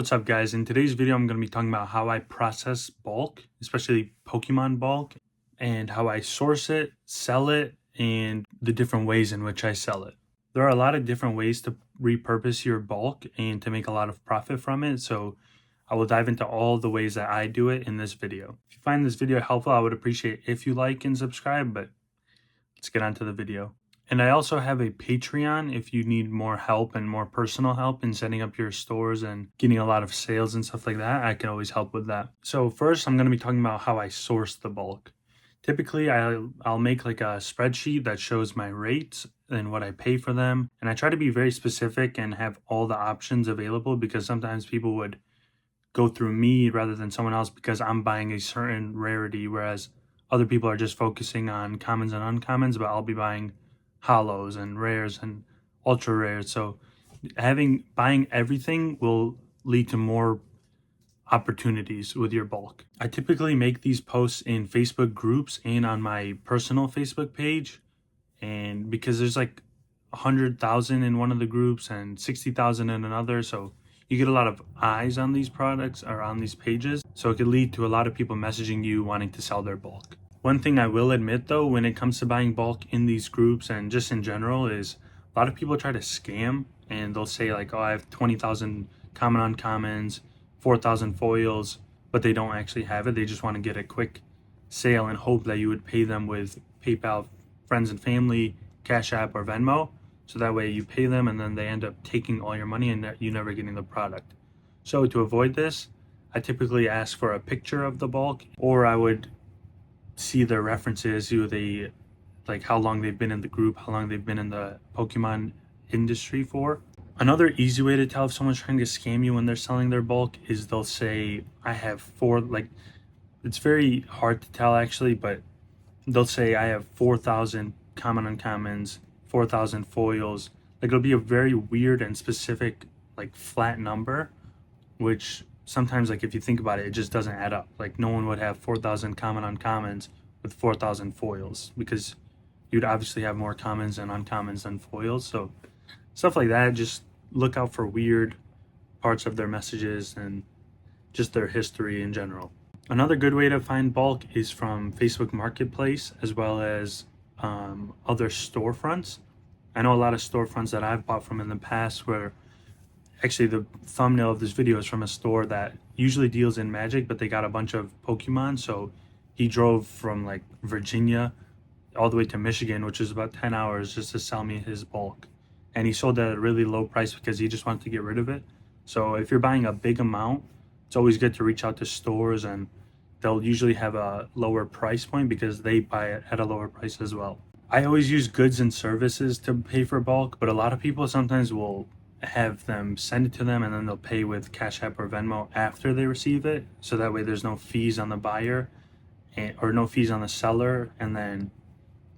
What's up, guys? In today's video, I'm going to be talking about how I process bulk, especially Pokemon bulk, and how I source it, sell it, and the different ways in which I sell it. There are a lot of different ways to repurpose your bulk and to make a lot of profit from it, so I will dive into all the ways that I do it in this video. If you find this video helpful, I would appreciate if you like and subscribe, but let's get on to the video. And I also have a Patreon if you need more help and more personal help in setting up your stores and getting a lot of sales and stuff like that. I can always help with that. So first, I'm going to be talking about how I source the bulk. Typically, I'll make like a spreadsheet that shows my rates and what I pay for them. And I try to be very specific and have all the options available because sometimes people would go through me rather than someone else because I'm buying a certain rarity, whereas other people are just focusing on commons and uncommons, but I'll be buying hollows and rares and ultra rares. So buying everything will lead to more opportunities with your bulk. I typically make these posts in Facebook groups and on my personal Facebook page, and because there's like 100,000 in one of the groups and 60,000 in another, so you get a lot of eyes on these products or on these pages, so it could lead to a lot of people messaging you wanting to sell their bulk. One thing I will admit though, when it comes to buying bulk in these groups and just in general, is a lot of people try to scam and they'll say like, oh, I have 20,000 common uncommons, 4,000 foils, but they don't actually have it. They just want to get a quick sale and hope that you would pay them with PayPal, friends and family, Cash App, or Venmo. So that way you pay them and then they end up taking all your money and you never getting the product. So to avoid this, I typically ask for a picture of the bulk, or I would see their references, like how long they've been in the group, how long they've been in the Pokemon industry for. Another easy way to tell if someone's trying to scam you when they're selling their bulk is they'll say, I have it's very hard to tell actually, but they'll say I have 4,000 common uncommons, 4,000 foils. Like it'll be a very weird and specific like flat number, which sometimes, like if you think about it, it just doesn't add up. Like no one would have 4,000 common uncommons with 4,000 foils because you'd obviously have more commons and uncommons than foils. So stuff like that, just look out for weird parts of their messages and just their history in general. Another good way to find bulk is from Facebook Marketplace as well as other storefronts. I know a lot of storefronts that I've bought from in the past where actually the thumbnail of this video is from a store that usually deals in Magic, but they got a bunch of Pokemon. So he drove from like Virginia all the way to Michigan, which is about 10 hours just to sell me his bulk. And he sold at a really low price because he just wanted to get rid of it. So if you're buying a big amount, it's always good to reach out to stores and they'll usually have a lower price point because they buy it at a lower price as well. I always use goods and services to pay for bulk, but a lot of people sometimes will have them send it to them and then they'll pay with Cash App or Venmo after they receive it, so that way there's no fees on the buyer or no fees on the seller, and then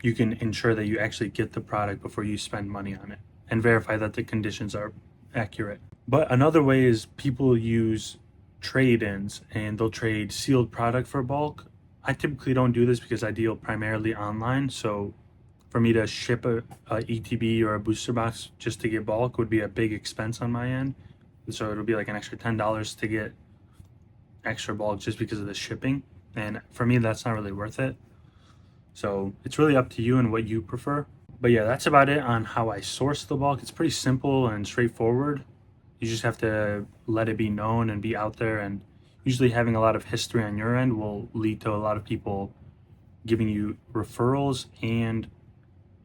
you can ensure that you actually get the product before you spend money on it and verify that the conditions are accurate. But another way is people use trade-ins and they'll trade sealed product for bulk. I typically don't do this because I deal primarily online, so for me to ship a ETB or a booster box just to get bulk would be a big expense on my end. So it'll be like an extra $10 to get extra bulk just because of the shipping. And for me, that's not really worth it. So it's really up to you and what you prefer. But yeah, that's about it on how I source the bulk. It's pretty simple and straightforward. You just have to let it be known and be out there. And usually having a lot of history on your end will lead to a lot of people giving you referrals and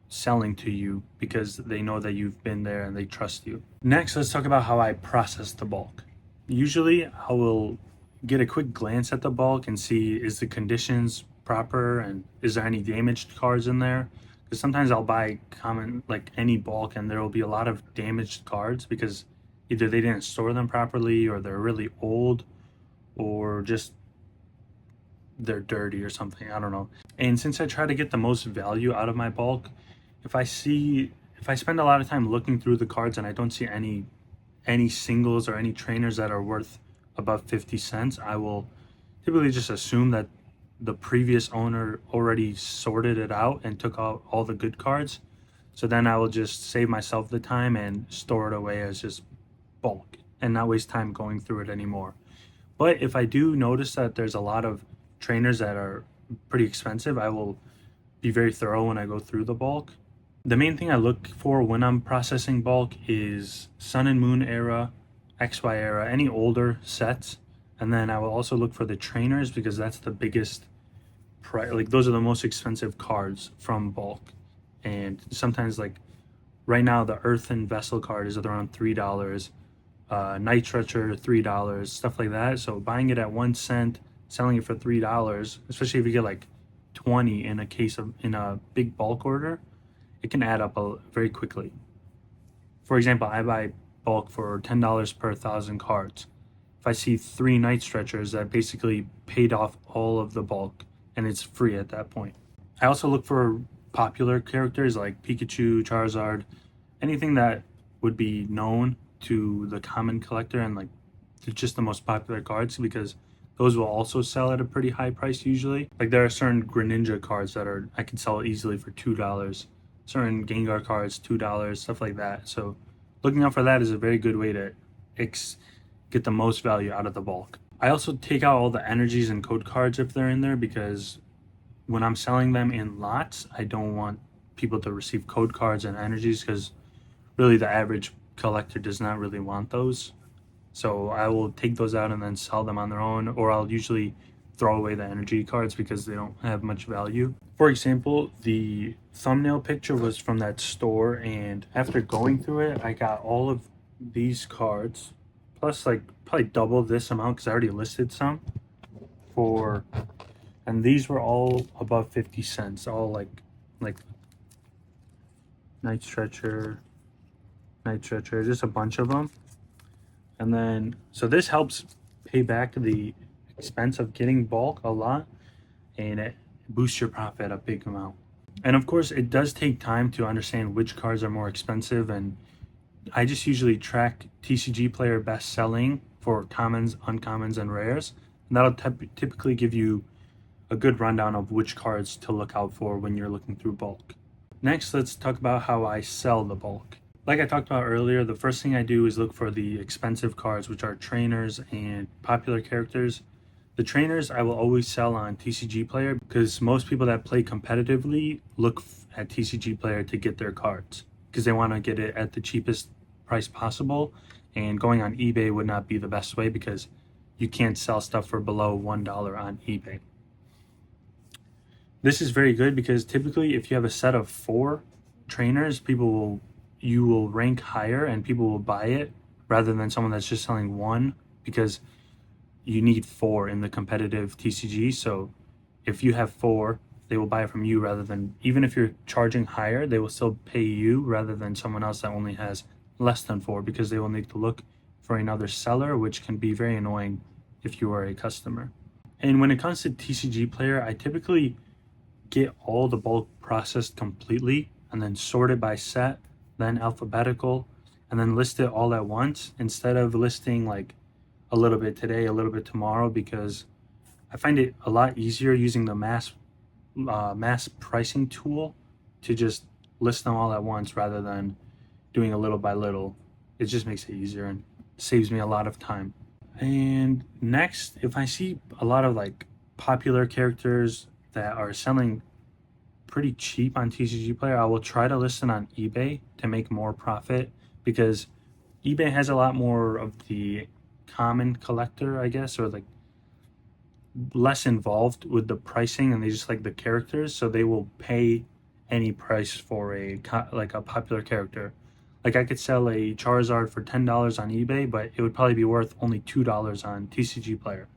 selling to you because they know that you've been there and they trust you. Next, let's talk about how I process the bulk. Usually I will get a quick glance at the bulk and see, is the conditions proper and is there any damaged cards in there? Because sometimes I'll buy like any bulk and there will be a lot of damaged cards because either they didn't store them properly or they're really old or just they're dirty or something, I don't know. And since I try to get the most value out of my bulk, if I spend a lot of time looking through the cards and I don't see any singles or any trainers that are worth above 50 cents, I will typically just assume that the previous owner already sorted it out and took out all the good cards. So then I will just save myself the time and store it away as just bulk. and not waste time going through it anymore. But if I do notice that there's a lot of trainers that are pretty expensive, I will be very thorough when I go through the bulk. The main thing I look for when I'm processing bulk is Sun and Moon era, XY era, any older sets. And then I will also look for the trainers because that's the biggest price. Like those are the most expensive cards from bulk. And sometimes like right now the Earthen Vessel card is around $3. Night Stretcher $3, stuff like that. So buying it at 1 cent, selling it for $3, especially if you get like 20 in a case of in a big bulk order, it can add up very quickly. For example, I buy bulk for $10 per 1,000 cards. If I see 3 Night Stretchers, that basically paid off all of the bulk, and it's free at that point. I also look for popular characters like Pikachu, Charizard, anything that would be known to the common collector and like just the most popular cards because those will also sell at a pretty high price usually. Like there are certain Greninja cards that are I can sell easily for $2. Certain Gengar cards $2, stuff like that. So looking out for that is a very good way to get the most value out of the bulk. I also take out all the energies and code cards if they're in there because when I'm selling them in lots, I don't want people to receive code cards and energies because really the average collector does not really want those. So I will take those out and then sell them on their own, or I'll usually throw away the energy cards because they don't have much value. For example, the thumbnail picture was from that store, and after going through it, I got all of these cards, plus like probably double this amount because I already listed some for, and these were all above 50 cents, all like Night Stretcher, just a bunch of them. And then, so this helps pay back the expense of getting bulk a lot, and it boosts your profit a big amount. And of course, it does take time to understand which cards are more expensive. And I just usually track TCG player best selling for commons, uncommons, and rares. And that'll typically give you a good rundown of which cards to look out for when you're looking through bulk. Next, let's talk about how I sell the bulk. Like I talked about earlier, the first thing I do is look for the expensive cards, which are trainers and popular characters. The trainers I will always sell on TCG Player because most people that play competitively look at TCG Player to get their cards because they want to get it at the cheapest price possible. And going on eBay would not be the best way because you can't sell stuff for below $1 on eBay. This is very good because typically if you have a set of 4 trainers, you will rank higher and people will buy it rather than someone that's just selling 1 because you need 4 in the competitive TCG. So if you have 4, they will buy it from you rather than, even if you're charging higher, they will still pay you rather than someone else that only has less than 4 because they will need to look for another seller, which can be very annoying if you are a customer. And when it comes to TCG Player, I typically get all the bulk processed completely and then sorted by set, then alphabetical, and then list it all at once instead of listing like a little bit today, a little bit tomorrow, because I find it a lot easier using the mass pricing tool to just list them all at once rather than doing a little by little. It just makes it easier and saves me a lot of time. And next, if I see a lot of like popular characters that are selling pretty cheap on TCG Player, I will try to list it on eBay to make more profit because eBay has a lot more of the common collector, I guess, or like less involved with the pricing and they just like the characters, so they will pay any price for a popular character. Like I could sell a Charizard for $10 on eBay, but it would probably be worth only $2 on TCG Player.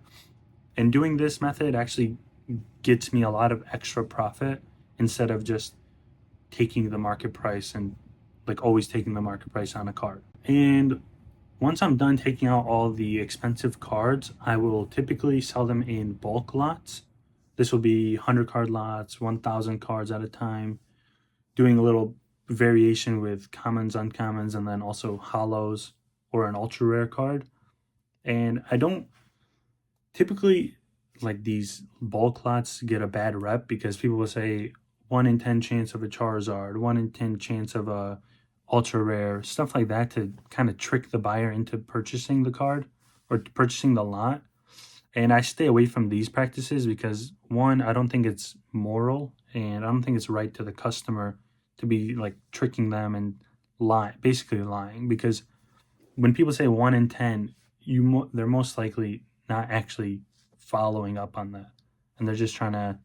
And doing this method actually gets me a lot of extra profit instead of just taking the market price and like always taking the market price on a card. And once I'm done taking out all the expensive cards, I will typically sell them in bulk lots. This will be 100 card lots, 1,000 cards at a time, doing a little variation with commons, uncommons, and then also hollows or an ultra rare card. And I don't typically like these bulk lots get a bad rep because people will say 1 in 10 chance of a Charizard, 1 in 10 chance of a ultra rare, stuff like that to kind of trick the buyer into purchasing the card or purchasing the lot. And I stay away from these practices because one, I don't think it's moral, and I don't think it's right to the customer to be like tricking them and basically lying. Because when people say 1 in 10, they're most likely not actually following up on that, and they're just trying to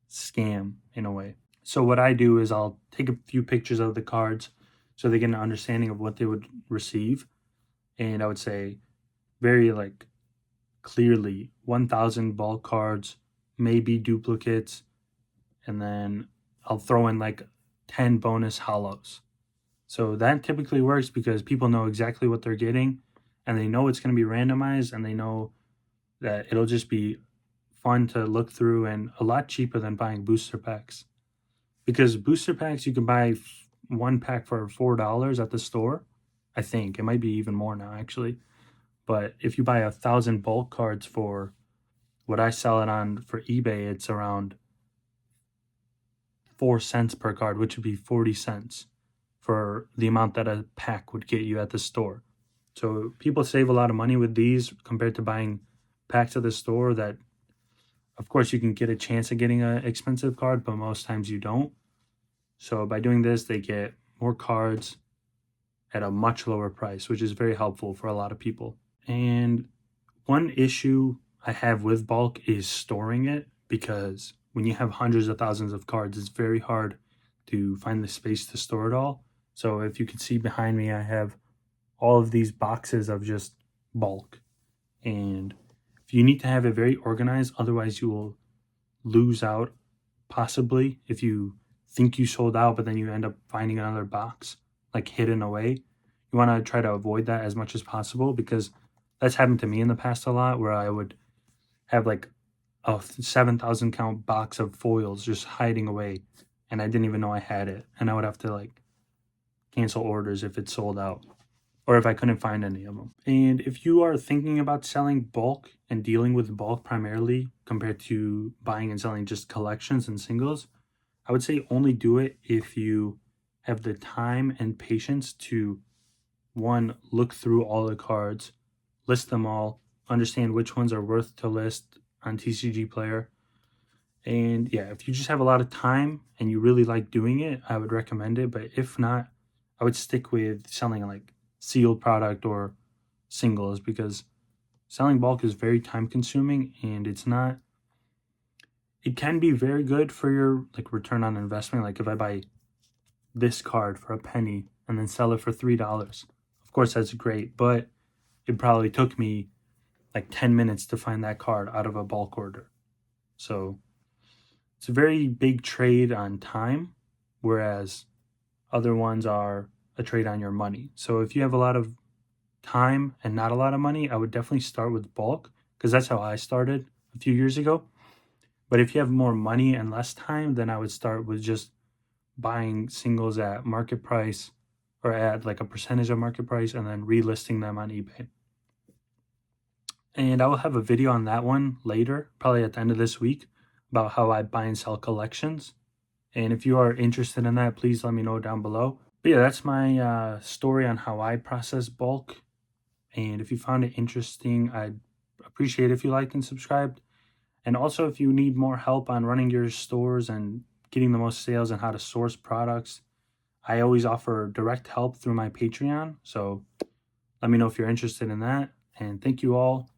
scam in a way. So what I do is I'll take a few pictures of the cards so they get an understanding of what they would receive, and I would say very like clearly 1,000 bulk cards, maybe duplicates, and then I'll throw in like 10 bonus hollows. So that typically works because people know exactly what they're getting, and they know it's going to be randomized, and they know that it'll just be fun to look through and a lot cheaper than buying booster packs. Because booster packs, you can buy one pack for $4 at the store. I think it might be even more now, actually. But if you buy 1,000 bulk cards for what I sell it on for eBay, it's around 4 cents per card, which would be 40 cents for the amount that a pack would get you at the store. So people save a lot of money with these compared to buying packs at the store that, of course, you can get a chance of getting an expensive card, but most times you don't. So by doing this, they get more cards at a much lower price, which is very helpful for a lot of people. And one issue I have with bulk is storing it, because when you have hundreds of thousands of cards, it's very hard to find the space to store it all. So if you can see behind me, I have all of these boxes of just bulk. And you need to have it very organized, otherwise you will lose out, possibly, if you think you sold out but then you end up finding another box like hidden away. You want to try to avoid that as much as possible, because that's happened to me in the past a lot, where I would have like a 7,000 count box of foils just hiding away, and I didn't even know I had it, and I would have to like cancel orders if it sold out, or if I couldn't find any of them. And if you are thinking about selling bulk and dealing with bulk primarily compared to buying and selling just collections and singles, I would say only do it if you have the time and patience to, one, look through all the cards, list them all, understand which ones are worth to list on TCG Player. And yeah, if you just have a lot of time and you really like doing it, I would recommend it. But if not, I would stick with selling like sealed product or singles, because selling bulk is very time consuming, and it can be very good for your like return on investment. Like if I buy this card for a penny and then sell it for $3, of course that's great, but it probably took me like 10 minutes to find that card out of a bulk order. So it's a very big trade on time, whereas other ones are a trade on your money. So if you have a lot of time and not a lot of money, I would definitely start with bulk, because that's how I started a few years ago. But if you have more money and less time, then I would start with just buying singles at market price, or at like a percentage of market price, and then relisting them on eBay. And I will have a video on that one later, probably at the end of this week, about how I buy and sell collections. And if you are interested in that, please let me know down below. But yeah, that's my story on how I process bulk. And if you found it interesting, I'd appreciate it if you liked and subscribed. And also, if you need more help on running your stores and getting the most sales and how to source products, I always offer direct help through my Patreon. So let me know if you're interested in that. And thank you all